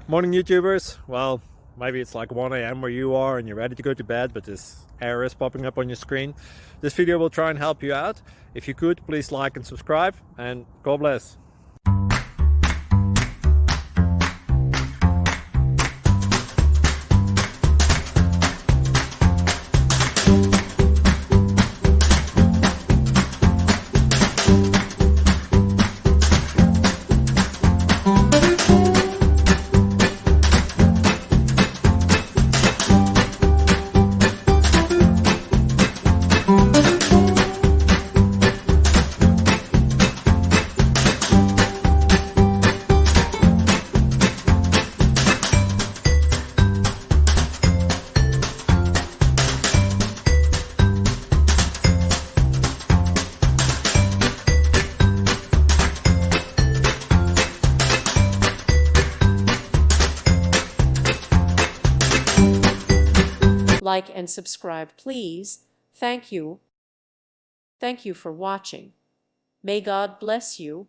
Morning, YouTubers. Well, maybe it's like 1 a.m. where you are and you're ready to go to bed, but this error is popping up on your screen. This video will try and help you out. If you could, please like and subscribe, and God bless. Like and subscribe, please. Thank you. Thank you for watching. May God bless you.